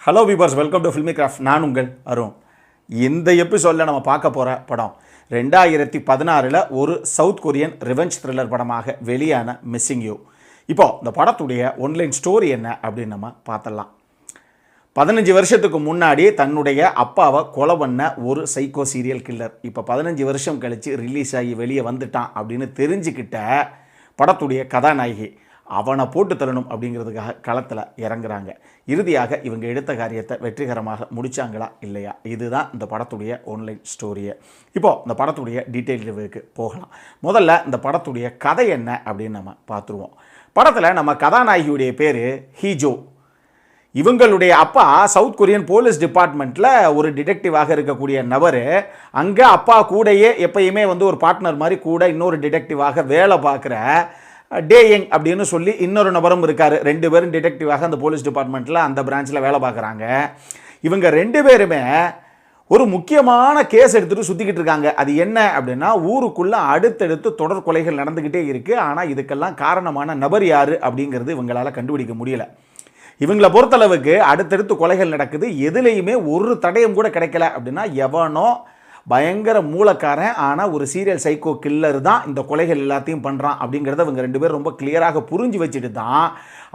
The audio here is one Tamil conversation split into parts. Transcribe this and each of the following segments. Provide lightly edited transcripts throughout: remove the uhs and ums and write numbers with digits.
Hello viewers, welcome to filmy craft. நான் உங்கள் அருண். இந்த எபிசோடில் நம்ம பார்க்க போகிற படம் 2016 ஒரு சவுத் கொரியன் ரிவெஞ்ச் த்ரில்லர் படமாக வெளியான மிஸ்ஸிங் யூ. இப்போது இந்த படத்துடைய ஒன்லைன் ஸ்டோரி என்ன அப்படின்னு நம்ம பார்த்துடலாம். 15 வருஷத்துக்கு முன்னாடி தன்னுடைய அப்பாவை கொலை பண்ண ஒரு சைக்கோ சீரியல் கில்லர் இப்போ 15 வருஷம் கழித்து ரிலீஸ் ஆகி வெளியே வந்துட்டான் அப்படின்னு தெரிஞ்சுக்கிட்ட படத்துடைய கதாநாயகி அவனை போட்டு தரணும் அப்படிங்கிறதுக்காக களத்தில் இறங்குறாங்க. இறுதியாக இவங்க எடுத்த காரியத்தை வெற்றிகரமாக முடித்தாங்களா இல்லையா, இதுதான் இந்த படத்துடைய ஒன்லைன் ஸ்டோரியை. இப்போது இந்த படத்துடைய டீட்டெயில் ரிவ்யூக்கு போகலாம். முதல்ல இந்த படத்துடைய கதை என்ன அப்படின்னு நம்ம பார்த்துருவோம். படத்தில் நம்ம கதாநாயகியுடைய பேர் ஹீஜோ. இவங்களுடைய அப்பா சவுத் கொரியன் போலீஸ் டிபார்ட்மெண்ட்டில் ஒரு டிடெக்டிவாக இருக்கக்கூடிய நபர். அங்கே அப்பா கூடையே எப்பயுமே ஒரு பார்ட்னர் மாதிரி கூட இன்னொரு டிடெக்டிவாக வேலை பார்க்குற டேயங் அப்படின்னு சொல்லி இன்னொரு நபரும் இருக்கார். 2 பேரும் டிடெக்டிவாக அந்த போலீஸ் டிபார்ட்மெண்ட்டில் அந்த பிரான்ச்சில் வேலை பார்க்குறாங்க. இவங்க 2 பேருமே ஒரு முக்கியமான கேஸ் எடுத்துகிட்டு சுற்றிக்கிட்டு இருக்காங்க. அது என்ன அப்படின்னா, ஊருக்குள்ளே அடுத்தடுத்து தொடர் கொலைகள் நடந்துக்கிட்டே இருக்குது. ஆனால் இதுக்கெல்லாம் காரணமான நபர் யார் அப்படிங்கிறது இவங்களால் கண்டுபிடிக்க முடியலை. இவங்களை பொறுத்தளவுக்கு அடுத்தடுத்து கொலைகள் நடக்குது, எதுலேயுமே ஒரு தடயம் கூட கிடைக்கல. அப்படின்னா எவனோ பயங்கர மூலக்காரன், ஆனால் ஒரு சீரியல் சைக்கோ கில்லர் தான் இந்த கொலைகள் எல்லாத்தையும் பண்ணுறான் அப்படிங்கிறத இவங்க 2 பேரும் ரொம்ப கிளியராக புரிஞ்சு வச்சுட்டு தான்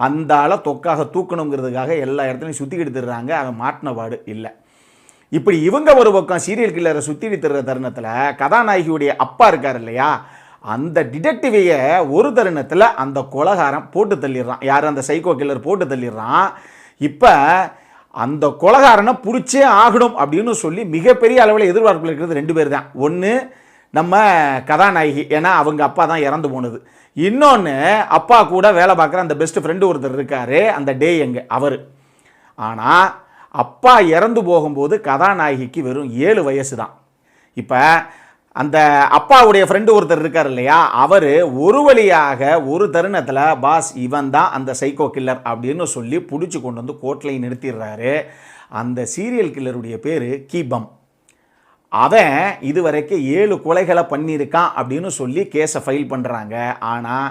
அந்த ஆளை தொக்காக தூக்கணுங்கிறதுக்காக எல்லா இடத்துலையும் சுற்றிக்கிட்டு தர்றாங்க. அவன் மாட்டின பாடு இல்லை. இப்படி இவங்க ஒரு பக்கம் சீரியல் கில்லரை சுற்றி தர்ற தருணத்தில் கதாநாயகியுடைய அப்பா இருக்கார் இல்லையா, அந்த டிடெக்டிவையை ஒரு தருணத்தில் அந்த கொலைகாரன் போட்டு தள்ளிடுறான். யார், அந்த சைக்கோ கில்லர் போட்டு தள்ளிடுறான். இப்போ அந்த கொலைகாரனை பிடிச்சே ஆகணும் அப்படின்னு சொல்லி மிகப்பெரிய அளவில் எதிர்பார்ப்பில் இருக்கிறது 2 பேர் தான். ஒன்று நம்ம கதாநாயகி, ஏன்னா அவங்க அப்பா தான் இறந்து போனது. இன்னொன்று அப்பா கூட வேலை பார்க்குற அந்த பெஸ்ட் ஃப்ரெண்டு ஒருத்தர் இருக்கார், அந்த டேயங் அவர். ஆனால் அப்பா இறந்து போகும்போது கதாநாயகிக்கு வெறும் 7 வயசு தான். இப்போ அந்த அப்பாவுடைய ஃப்ரெண்டு ஒருத்தர் இருக்கார் இல்லையா, அவர் ஒரு வழியாக ஒரு தருணத்தில் பாஸ் இவன் தான் அந்த சைக்கோ கில்லர் அப்படின்னு சொல்லி பிடிச்சி கொண்டு வந்து கோர்ட்லையும் நிறுத்திடுறாரு. அந்த சீரியல் கில்லருடைய பேர் கீபம். அவன் இதுவரைக்கும் 7 கொலைகளை பண்ணியிருக்கான் அப்படின்னு சொல்லி கேஸை ஃபைல் பண்ணுறாங்க. ஆனால்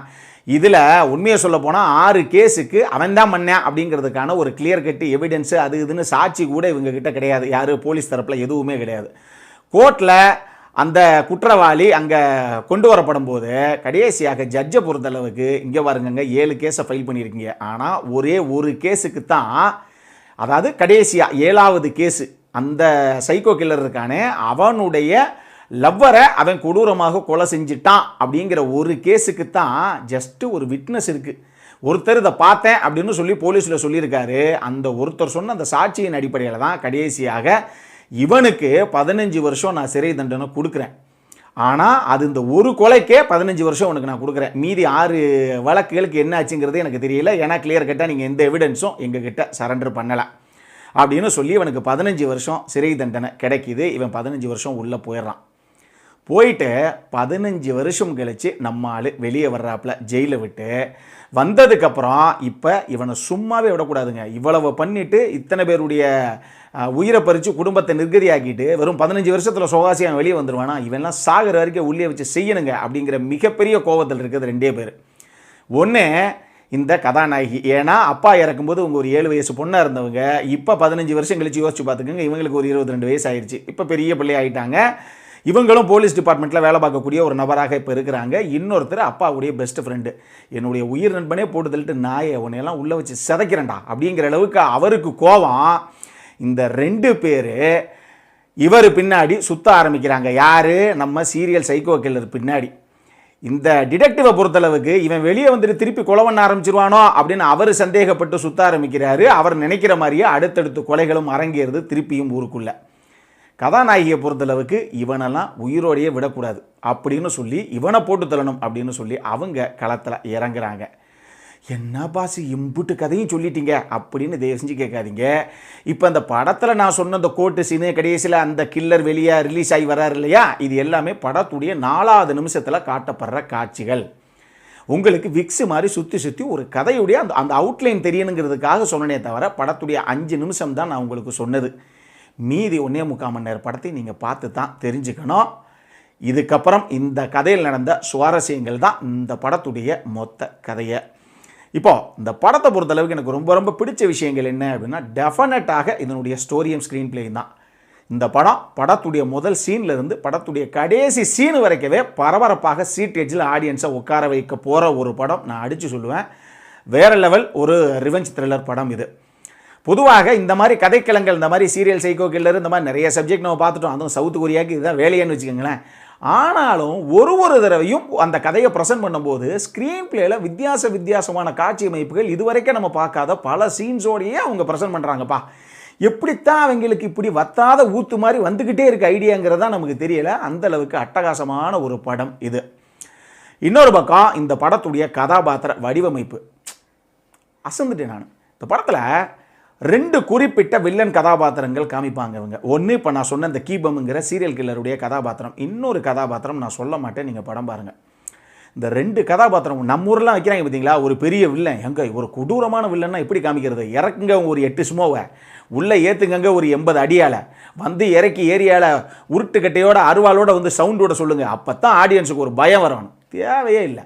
இதில் உண்மையை சொல்ல போனால் 6 கேஸுக்கு அவன் தான் பண்ணேன் அப்படிங்கிறதுக்கான ஒரு கிளியர் கட்டு எவிடன்ஸு அது இதுன்னு சாட்சி கூட இவங்ககிட்ட கிடையாது. யார், போலீஸ் தரப்பில் எதுவுமே கிடையாது. கோர்ட்டில் அந்த குற்றவாளி அங்கே கொண்டு வரப்படும் போது கடைசியாக ஜட்ஜை பொறுத்தளவுக்கு இங்கே பாருங்க 7 கேஸை ஃபைல் பண்ணியிருக்கீங்க, ஆனால் ஒரே ஒரு கேஸுக்கு தான், அதாவது கடைசியாக 7வது கேஸு அந்த சைக்கோ கில்லர் இருக்கானே அவனுடைய லவ்வரை அவன் கொடூரமாக கொலை செஞ்சிட்டான் அப்படிங்கிற ஒரு கேஸுக்கு தான் ஜஸ்ட்டு ஒரு விட்னஸ் இருக்குது. ஒருத்தர் இதை பார்த்தேன் அப்படின்னு சொல்லி போலீஸில் சொல்லியிருக்காரு. அந்த ஒருத்தர் சொன்ன அந்த சாட்சியின் அடிப்படையில் தான் கடைசியாக இவனுக்கு 15 வருஷம் நான் சிறை தண்டனை கொடுக்குறேன். ஆனால் அது இந்த ஒரு கொலைக்கே 15 வருஷம் உனக்கு நான் கொடுக்குறேன். மீதி 6 வழக்குகளுக்கு என்ன ஆச்சுங்கிறது எனக்கு தெரியல, ஏன்னா கிளியர் கட்டாக நீங்கள் எந்த எவிடன்ஸும் எங்ககிட்ட சரண்டர் பண்ணலை அப்படின்னு சொல்லி இவனுக்கு 15 வருஷம் சிறை தண்டனை கிடைக்கிது. இவன் 15 வருஷம் உள்ளே போயிடுறான். போயிட்டு 15 வருஷம் கழித்து நம்ம ஆள் வெளியே வர்றாப்புல ஜெயிலை விட்டு வந்ததுக்கப்புறம் இப்போ இவனை சும்மாவே விடக்கூடாதுங்க. இவ்வளவு பண்ணிவிட்டு இத்தனை பேருடைய உயிரை பறித்து குடும்பத்தை நிர்கதியாக்கிட்டு வெறும் 15 வருஷத்தில் சுகாசியம் வெளியே வந்துடுவானா, இவெல்லாம் சாகிற வரைக்கும் உள்ளே வச்சு செய்யணுங்க அப்படிங்கிற மிகப்பெரிய கோபத்தில் இருக்குது 2 பேர். ஒன்று இந்த கதாநாயகி, ஏன்னா அப்பா இறக்கும்போது இவங்க ஒரு 7 வயசு பொண்ணாக இருந்தவங்க இப்போ 15 வருஷம் கழித்து யோசிச்சு பார்த்துக்கோங்க, இவங்களுக்கு ஒரு 22 வயசு ஆயிடுச்சு. இப்போ பெரிய பிள்ளை ஆகிட்டாங்க. இவங்களும் போலீஸ் டிபார்ட்மெண்ட்டில் வேலை பார்க்கக்கூடிய ஒரு நபராக இப்போ இருக்கிறாங்க. இன்னொருத்தர் அப்பாவுடைய பெஸ்ட் ஃப்ரெண்டு, என்னுடைய உயிர் நண்பனே போட்டு தள்ளிட்டு நாயை உன்னையெல்லாம் உள்ளே வச்சு சிதைக்கிறேன்டா அப்படிங்கிற அளவுக்கு அவருக்கு கோபம். இந்த 2 பேர் இவர் பின்னாடி சுற்ற ஆரம்பிக்கிறாங்க. யார், நம்ம சீரியல் சைக்கோ கில்லர் பின்னாடி. இந்த டிடெக்டிவை பொறுத்தளவுக்கு இவன் வெளியே வந்துட்டு திருப்பி கொலை பண்ண ஆரம்பிச்சிருவானோ அப்படின்னு அவர் சந்தேகப்பட்டு சுற்ற ஆரம்பிக்கிறாரு. அவர் நினைக்கிற மாதிரியே அடுத்தடுத்து கொலைகளும் அரங்கேறுது திருப்பியும் ஊருக்குள்ளே. கதாநாயகியை பொறுத்தளவுக்கு இவனெல்லாம் உயிரோடையே விடக்கூடாது அப்படின்னு சொல்லி இவனை போட்டு தள்ளணும் அப்படின்னு சொல்லி அவங்க களத்தில் இறங்குறாங்க. என்ன பாஸ் இம்புட்டு கதையும் சொல்லிட்டீங்க அப்படின்னு தயவு செஞ்சு கேட்காதீங்க. இப்போ அந்த படத்தில் நான் சொன்ன அந்த கோர்ட்டு சீனு, கடைசியில் அந்த கில்லர் வெளியே ரிலீஸ் ஆகி வர்றாரு இல்லையா, இது எல்லாமே படத்துடைய 4வது நிமிஷத்தில் காட்டப்படுற காட்சிகள். உங்களுக்கு விக்ஸு மாதிரி சுற்றி சுற்றி ஒரு கதையுடைய அந்த அவுட்லைன் தெரியணுங்கிறதுக்காக சொன்னனே தவிர படத்துடைய 5 நிமிஷம் தான் நான் உங்களுக்கு சொன்னது. மீதி 1.25 மணி நேரம் படத்தை நீங்கள் பார்த்து தான் தெரிஞ்சுக்கணும். இதுக்கப்புறம் இந்த கதையில் நடந்த சுவாரஸ்யங்கள் தான் இந்த படத்துடைய மொத்த கதையை. இப்போ இந்த படத்தை பொறுத்தளவுக்கு எனக்கு ரொம்ப ரொம்ப பிடிச்ச விஷயங்கள் என்ன அப்படின்னா டெஃபினட்டாக இதனுடைய ஸ்டோரியும் ஸ்க்ரீன் பிளேயும் தான். இந்த படத்துடைய முதல் சீன்ல இருந்து படத்துடைய கடைசி சீன் வரைக்கவே பரபரப்பாக சீட் எட்ஜில் ஆடியன்ஸை உட்கார வைக்க போகிற ஒரு படம் நான் அடித்து சொல்லுவேன். வேற லெவல் ஒரு ரிவெஞ்ச் த்ரில்லர் படம் இது. பொதுவாக இந்த மாதிரி கதைக்களங்கள், இந்த மாதிரி சீரியல், சைக்கோ கில்லர், இந்த மாதிரி நிறைய சப்ஜெக்ட் நம்ம பார்த்துட்டோம். அதுவும் சவுத் கொரியாவுக்கு இதுதான் வேலையான்னு வச்சுக்கோங்களேன். ஆனாலும் ஒரு தடவையும் அந்த கதையை ப்ரெசென்ட் பண்ணும்போது ஸ்க்ரீன் பிளேல வித்தியாசமான காட்சி அமைப்புகள் இதுவரைக்கும் நம்ம பார்க்காத பல சீன்ஸோடையே அவங்க ப்ரெசென்ட் பண்ணுறாங்கப்பா. எப்படித்தான் அவங்களுக்கு இப்படி வத்தாத ஊத்து மாதிரி வந்துக்கிட்டே இருக்க ஐடியாங்கிறதா நமக்கு தெரியல. அந்த அளவுக்கு அட்டகாசமான ஒரு படம் இது. இன்னொரு பக்கம் இந்த படத்துடைய கதாபாத்திர வடிவமைப்பு அசந்துட்டேன் நான். இந்த படத்தில் 2 குறிப்பிட்ட வில்லன் கதாபாத்திரங்கள் காமிப்பாங்க இவங்க. ஒன்று இப்போ நான் சொன்ன இந்த கீபம்ங்கிற சீரியல் கில்லருடைய கதாபாத்திரம், இன்னொரு கதாபாத்திரம் நான் சொல்ல மாட்டேன், நீங்கள் படம் பாருங்கள். இந்த 2 கதாபாத்திரம் நம்ம ஊரெலாம் வைக்கிறாங்க பார்த்தீங்களா, ஒரு பெரிய வில்லன், எங்கே ஒரு கொடூரமான வில்லன்னா எப்படி காமிக்கிறது, இறக்குங்க ஒரு 8 சுமோவை, உள்ளே ஏற்றுங்கங்க ஒரு 80 அடியால் வந்து இறக்கி ஏரியாவில் உருட்டுக்கட்டையோட அருவாளோட வந்து சவுண்டோட சொல்லுங்கள், அப்போ தான் ஆடியன்ஸுக்கு ஒரு பயம் வரணும். தேவையே இல்லை.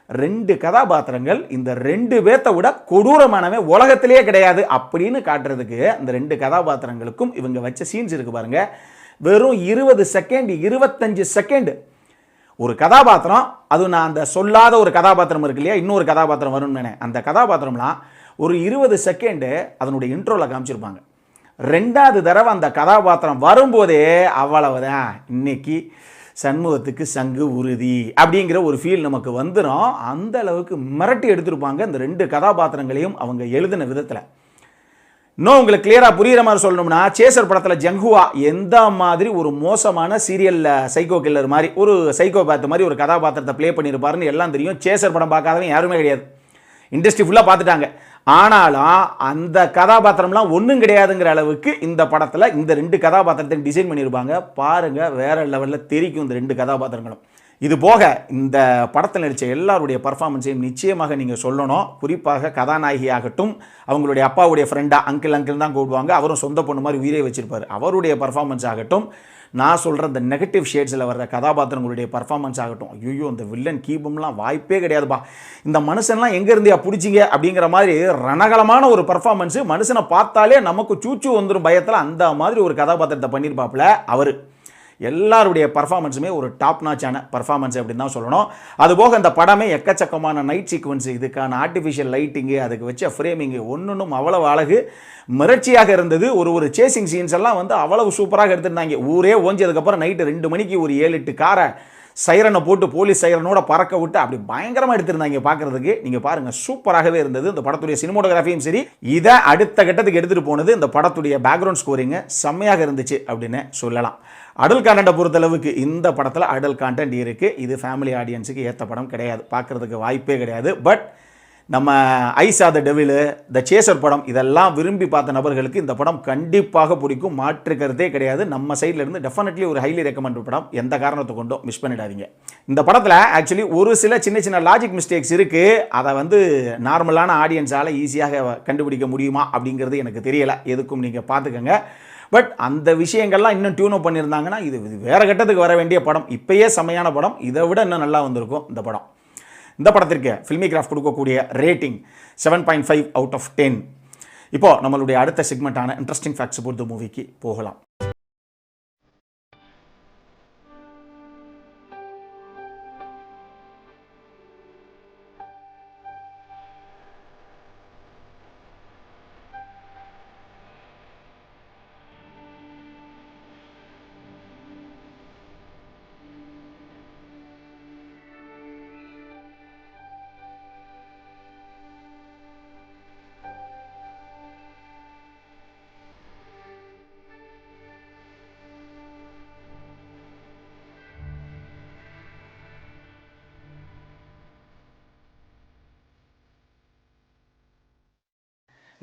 2 கதாபாத்திரங்கள் இந்த 2 பேர்த்த விட கொடூரமானவே உலகத்திலேயே கிடையாது அப்படின்னு காட்டுறதுக்கு அந்த 2 கதாபாத்திரங்களுக்கும் இவங்க வச்ச சீன்ஸ் இருக்கு பாருங்க. வெறும் 20 செகண்ட் 25 செகண்ட் ஒரு கதாபாத்திரம், அதுவும் நான் அந்த சொல்லாத ஒரு கதாபாத்திரம் இருக்கு இல்லையா, இன்னொரு கதாபாத்திரம் வரும்னு அந்த கதாபாத்திரம்லாம் ஒரு 20 செகண்டு அதனுடைய இன்ட்ரோவில் காமிச்சிருப்பாங்க. 2வது தடவை அந்த கதாபாத்திரம் வரும்போதே அவ்வளவுதான், இன்னைக்கு சண்முகத்துக்கு சங்கு உறுதி அப்படிங்கிற ஒரு ஃபீல் நமக்கு வந்துடும். அந்த அளவுக்கு மிரட்டி எடுத்திருப்பாங்க இந்த 2 கதாபாத்திரங்களையும் அவங்க எழுதின விதத்தில். இன்னும் உங்களுக்கு கிளியராக புரிகிற மாதிரி சொல்லணும்னா, சேசர் படத்தில் ஜங்குவா எந்த மாதிரி ஒரு மோசமான சீரியல் சைக்கோ கில்லர் மாதிரி ஒரு சைக்கோபேத் மாதிரி ஒரு கதாபாத்திரத்தை ப்ளே பண்ணியிருப்பாருன்னு எல்லாம் தெரியும். சேசர் படம் பார்க்காதவங்க யாருமே கிடையாது, இண்டஸ்ட்ரி ஃபுல்லாக பார்த்துட்டாங்க. ஆனாலும் அந்த கதாபாத்திரம்லாம் ஒன்றும் கிடையாதுங்கிற அளவுக்கு இந்த படத்தில் இந்த 2 கதாபாத்திரத்தை டிசைன் பண்ணியிருப்பாங்க. பாருங்கள், வேற லெவலில் தெரிக்கும் இந்த 2 கதாபாத்திரங்களும். இது போக இந்த படத்தில் நடித்த எல்லாருடைய பர்ஃபார்மன்ஸையும் நிச்சயமாக நீங்கள் சொல்லணும். குறிப்பாக கதாநாயகி ஆகட்டும், அவங்களுடைய அப்பாவுடைய ஃப்ரெண்டாக அங்கிள் தான் கூப்பிடுவாங்க, அவரும் சொந்த பொண்ணு மாதிரி உயிரை வச்சிருப்பார், அவருடைய பர்ஃபார்மன்ஸ் ஆகட்டும், நான் சொல்கிற இந்த நெகட்டிவ் ஷேட்ஸில் வர்ற கதாபாத்திரங்களுடைய பர்ஃபார்மன்ஸ் ஆகட்டும், ஐயோ இந்த வில்லன் கீபம்லாம் வாய்ப்பே கிடையாதுப்பா, இந்த மனுஷன்லாம் எங்கே இருந்தியா பிடிச்சிங்க அப்படிங்கிற மாதிரி ரணகலமான ஒரு பர்ஃபார்மன்ஸு. மனுஷனை பார்த்தாலே நமக்கு சூச்சு வந்துடும் பயத்தில், அந்த மாதிரி ஒரு கதாபாத்திரத்தை பண்ணியிருப்பாப்புல அவர். எல்லாருடைய பர்ஃபார்மன்ஸுமே ஒரு டாப் நாச்சான பர்ஃபார்மன்ஸ் அப்படின்னு தான் சொல்லணும். அதுபோக இந்த படமே எக்கச்சக்கமான நைட் சீக்வன்ஸு, இதுக்கான ஆர்டிஃபிஷியல் லைட்டிங்கு, அதுக்கு வச்ச ஃப்ரேமிங்கு ஒன்றும் அவ்வளவு அழகு மிரட்சியாக இருந்தது. ஒரு சேசிங் சீன்ஸ் எல்லாம் வந்து அவ்வளவு சூப்பராக எடுத்துருந்தாங்க. ஊரே ஓஞ்சதுக்கப்புறம் நைட்டு 2 மணிக்கு ஒரு 7-8 காரை சைரனை போட்டு போலீஸ் சைரனோட பறக்க விட்டு அப்படி பயங்கரமாக எடுத்திருந்தாங்க பார்க்குறதுக்கு. நீங்கள் பாருங்கள், சூப்பராகவே இருந்தது. இந்த படத்துடைய சினிமோட்டோகிராஃபியும் சரி, இதை அடுத்த கட்டத்துக்கு எடுத்துகிட்டு போனது இந்த படத்துடைய பேக்ரவுண்ட் ஸ்கோரிங்கு செம்மையாக இருந்துச்சு அப்படின்னு சொல்லலாம். அடல்ட் கான்டென்ட்டை பொறுத்தளவுக்கு இந்த படத்தில் அடல்ட் கான்டென்ட் இருக்குது. இது ஃபேமிலி ஆடியன்ஸுக்கு ஏற்ற படம் கிடையாது, பார்க்குறதுக்கு வாய்ப்பே கிடையாது. பட் நம்ம eyes of the devil, the chaser படம் இதெல்லாம் விரும்பி பார்த்த நபர்களுக்கு இந்த படம் கண்டிப்பாக பிடிக்கும், மாற்று கருத்தே கிடையாது. நம்ம சைட்லேருந்து டெஃபினெட்லி ஒரு ஹைலி ரெக்கமெண்ட் படம், எந்த காரணத்தை கொண்டும் மிஸ் பண்ணிடாதீங்க. இந்த படத்தில் ஆக்சுவலி ஒரு சில சின்ன லாஜிக் மிஸ்டேக்ஸ் இருக்குது. அதை வந்து நார்மலான ஆடியன்ஸால் ஈஸியாக கண்டுபிடிக்க முடியுமா அப்படிங்கிறது எனக்கு தெரியலை, எதுக்கும் நீங்கள் பார்த்துக்கங்க. பட் அந்த விஷயங்கள்லாம் இன்னும் டியூன் அப் பண்ணியிருந்தாங்கன்னா இது வேறு கட்டத்துக்கு வர வேண்டிய படம். இப்போயே செம்மையான படம், இதை விட இன்னும் நல்லா வந்திருக்கும் இந்த படம். இந்த படத்திற்கு ஃபில்மிகிராஃப் கொடுக்கக்கூடிய ரேட்டிங் 7.5 அவுட் ஆஃப் 10. இப்போது நம்மளுடைய அடுத்த செக்மெண்ட்டான இன்ட்ரெஸ்டிங் ஃபேக்ட்ஸ் அபவுட் தி மூவிக்கு போகலாம்.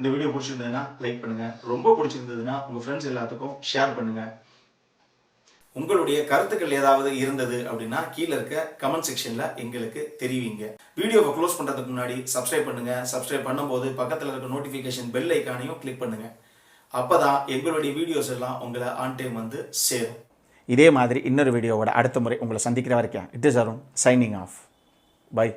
இந்த வீடியோ பிடிச்சிருந்ததுன்னா லைக் பண்ணுங்கள், ரொம்ப பிடிச்சிருந்ததுன்னா உங்கள் ஃப்ரெண்ட்ஸ் எல்லாத்துக்கும் ஷேர் பண்ணுங்கள். உங்களுடைய கருத்துக்கள் ஏதாவது இருந்தது அப்படின்னா கீழே இருக்க கமெண்ட் செக்ஷனில் எங்களுக்கு தெரிவிங்க. வீடியோவை க்ளோஸ் பண்ணுறதுக்கு முன்னாடி சப்ஸ்கிரைப் பண்ணுங்கள். சப்ஸ்கிரைப் பண்ணும்போது பக்கத்தில் இருக்க நோட்டிஃபிகேஷன் பெல் ஐக்கானையும் கிளிக் பண்ணுங்கள். அப்போ தான் எங்களுடைய வீடியோஸ் எல்லாம் உங்களை ஆன் டைம் வந்து சேரும். இதே மாதிரி இன்னொரு வீடியோவோட அடுத்த முறை உங்களை சந்திக்கிற வரைக்கும் it is Arun signing off. By.